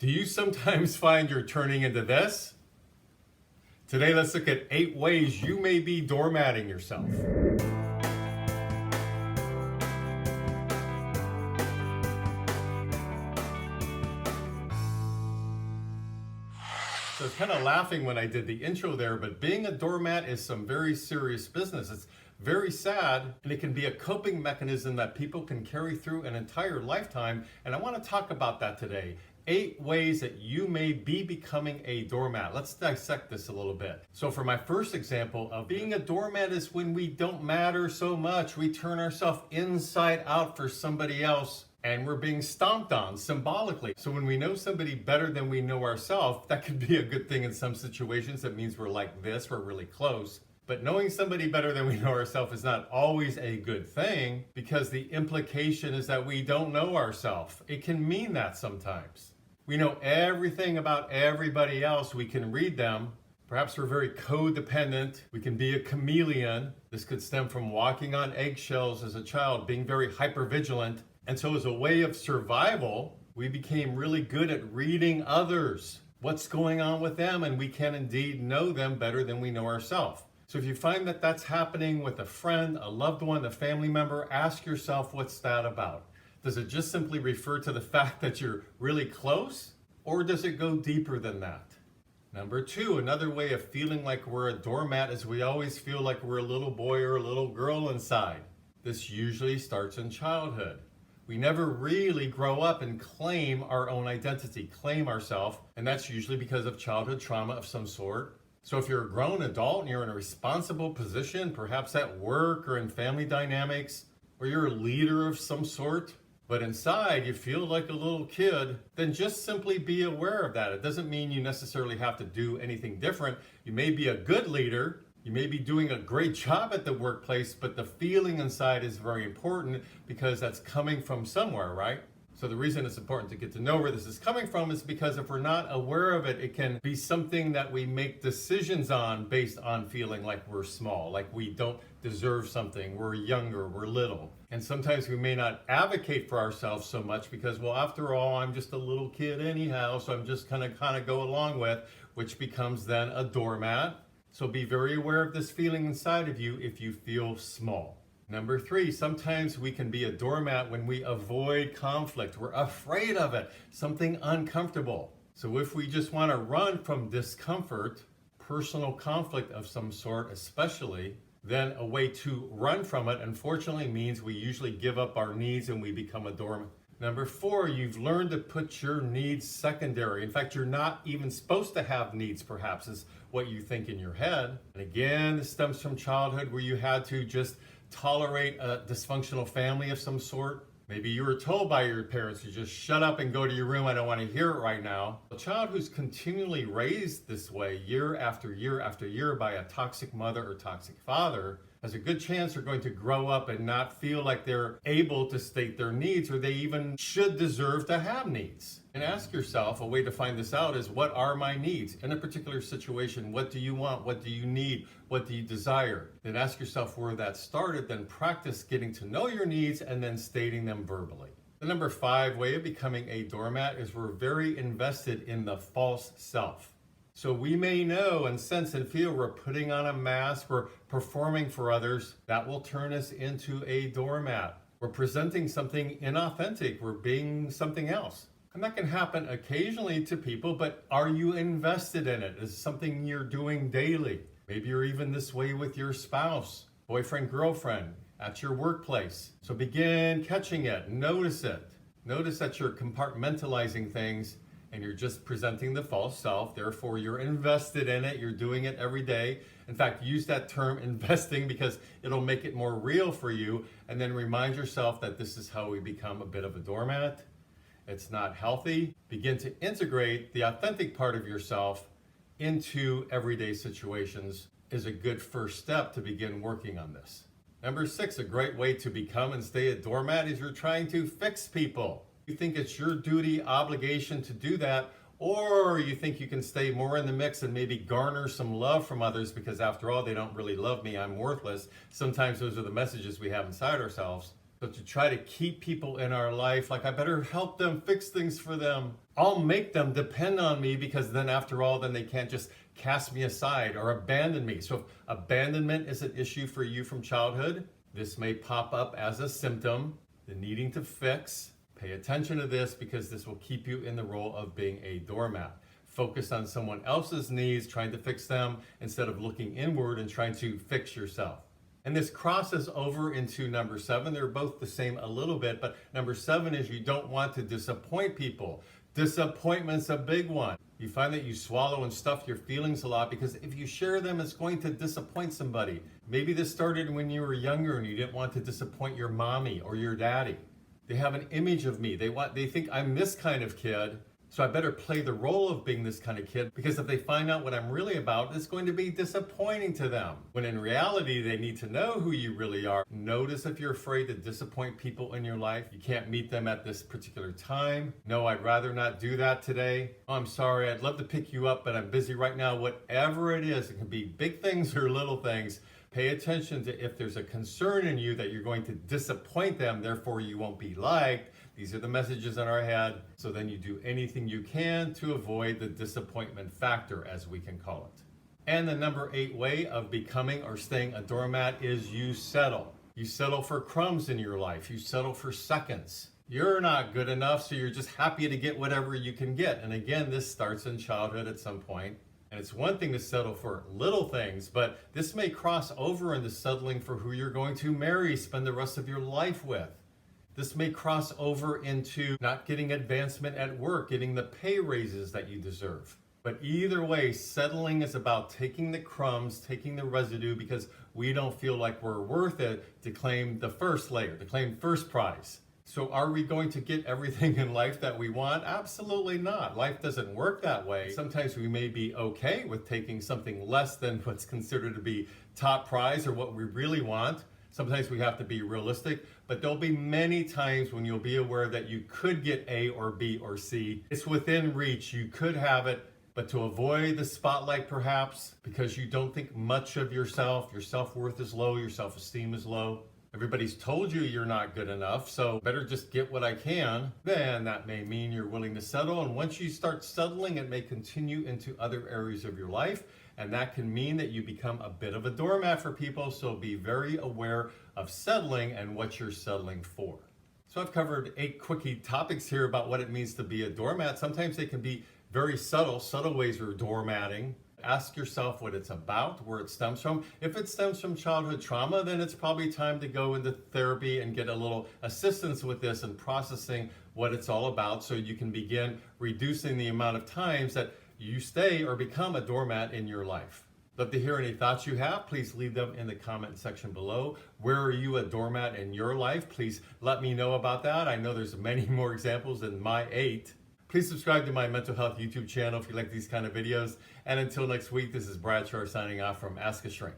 Do you sometimes find you're turning into this? Today, let's look at 8 ways you may be doormatting yourself. So I was kind of laughing when I did the intro there, but being a doormat is some very serious business. It's very sad, and it can be a coping mechanism that people can carry through an entire lifetime, and I want to talk about that today. 8 ways that you may be becoming a doormat. Let's dissect this a little bit. So for my first example of being a doormat is when we don't matter so much. We turn ourselves inside out for somebody else and we're being stomped on symbolically. So when we know somebody better than we know ourselves, that could be a good thing in some situations. That means we're like this, we're really close. But knowing somebody better than we know ourselves is not always a good thing, because the implication is that we don't know ourselves. It can mean that sometimes. We know everything about everybody else. We can read them. Perhaps we're very codependent. We can be a chameleon. This could stem from walking on eggshells as a child, being very hypervigilant. And so as a way of survival, we became really good at reading others, what's going on with them, and we can indeed know them better than we know ourselves. So if you find that that's happening with a friend, a loved one, a family member, ask yourself, what's that about? Does it just simply refer to the fact that you're really close, or does it go deeper than that? Number 2, another way of feeling like we're a doormat is we always feel like we're a little boy or a little girl inside. This usually starts in childhood. We never really grow up and claim our own identity, claim ourselves, and that's usually because of childhood trauma of some sort. So if you're a grown adult and you're in a responsible position, perhaps at work or in family dynamics, or you're a leader of some sort, but inside you feel like a little kid, then just simply be aware of that. It doesn't mean you necessarily have to do anything different. You may be a good leader, you may be doing a great job at the workplace, but the feeling inside is very important because that's coming from somewhere, right? So the reason it's important to get to know where this is coming from is because if we're not aware of it, it can be something that we make decisions on based on feeling like we're small, like we don't deserve something, we're younger, we're little. And sometimes we may not advocate for ourselves so much because, well, after all, I'm just a little kid anyhow, so I'm just kind of go along with, which becomes then a doormat. So be very aware of this feeling inside of you if you feel small. Number 3, sometimes we can be a doormat when we avoid conflict. We're afraid of it, something uncomfortable. So if we just want to run from discomfort, personal conflict of some sort especially, then a way to run from it, unfortunately, means we usually give up our needs and we become a doormat. Number 4, you've learned to put your needs secondary. In fact, you're not even supposed to have needs, perhaps, is what you think in your head. And again, this stems from childhood where you had to just tolerate a dysfunctional family of some sort. Maybe you were told by your parents to just shut up and go to your room, I don't want to hear it right now. A child who's continually raised this way year after year after year by a toxic mother or toxic father has a good chance they're going to grow up and not feel like they're able to state their needs, or they even should deserve to have needs. And ask yourself, a way to find this out is, what are my needs? In a particular situation, what do you want? What do you need? What do you desire? Then ask yourself where that started, then practice getting to know your needs and then stating them verbally. The number 5 way of becoming a doormat is we're very invested in the false self. So we may know and sense and feel we're putting on a mask, we're performing for others. That will turn us into a doormat. We're presenting something inauthentic. We're being something else. And that can happen occasionally to people, but are you invested in it? Is it something you're doing daily? Maybe you're even this way with your spouse, boyfriend, girlfriend, at your workplace. So begin catching it, notice it. Notice that you're compartmentalizing things and you're just presenting the false self. Therefore, you're invested in it. You're doing it every day. In fact, use that term investing because it'll make it more real for you. And then remind yourself that this is how we become a bit of a doormat. It's not healthy. Begin to integrate the authentic part of yourself into everyday situations is a good first step to begin working on this. Number 6, a great way to become and stay a doormat is you're trying to fix people. You think it's your duty, obligation to do that, or you think you can stay more in the mix and maybe garner some love from others because after all, they don't really love me, I'm worthless. Sometimes those are the messages we have inside ourselves. So to try to keep people in our life, like I better help them, fix things for them. I'll make them depend on me because then after all, then they can't just cast me aside or abandon me. So if abandonment is an issue for you from childhood, this may pop up as a symptom, the needing to fix. Pay attention to this because this will keep you in the role of being a doormat. Focus on someone else's needs, trying to fix them instead of looking inward and trying to fix yourself. And this crosses over into number 7. They're both the same a little bit, but number 7 is you don't want to disappoint people. Disappointment's a big one. You find that you swallow and stuff your feelings a lot because if you share them, it's going to disappoint somebody. Maybe this started when you were younger and you didn't want to disappoint your mommy or your daddy. They have an image of me. They think I'm this kind of kid. So I better play the role of being this kind of kid because if they find out what I'm really about, it's going to be disappointing to them. When in reality, they need to know who you really are. Notice if you're afraid to disappoint people in your life. You can't meet them at this particular time. No, I'd rather not do that today. Oh, I'm sorry, I'd love to pick you up, but I'm busy right now. Whatever it is, it can be big things or little things. Pay attention to if there's a concern in you that you're going to disappoint them, therefore you won't be liked. These are the messages in our head. So then you do anything you can to avoid the disappointment factor, as we can call it. And the number 8 way of becoming or staying a doormat is you settle. You settle for crumbs in your life. You settle for seconds. You're not good enough, so you're just happy to get whatever you can get. And again, this starts in childhood at some point. And it's one thing to settle for little things, but this may cross over into settling for who you're going to marry, spend the rest of your life with. This may cross over into not getting advancement at work, getting the pay raises that you deserve. But either way, settling is about taking the crumbs, taking the residue, because we don't feel like we're worth it to claim the first layer, to claim first prize. So are we going to get everything in life that we want? Absolutely not. Life doesn't work that way. Sometimes we may be okay with taking something less than what's considered to be top prize or what we really want. Sometimes we have to be realistic, but there'll be many times when you'll be aware that you could get A or B or C. It's within reach. You could have it, but to avoid the spotlight perhaps, because you don't think much of yourself, your self-worth is low, your self-esteem is low. Everybody's told you you're not good enough, so better just get what I can. Then that may mean you're willing to settle, and once you start settling, it may continue into other areas of your life, and that can mean that you become a bit of a doormat for people, so be very aware of settling and what you're settling for. So I've covered 8 quickie topics here about what it means to be a doormat. Sometimes they can be very subtle ways of doormatting. Ask yourself what it's about, where it stems from. If it stems from childhood trauma, then it's probably time to go into therapy and get a little assistance with this and processing what it's all about so you can begin reducing the amount of times that you stay or become a doormat in your life. Love to hear any thoughts you have. Please leave them in the comment section below. Where are you a doormat in your life? Please let me know about that. I know there's many more examples than my 8. Please subscribe to my mental health YouTube channel if you like these kind of videos. And until next week, this is Bradshaw signing off from Ask a Shrink.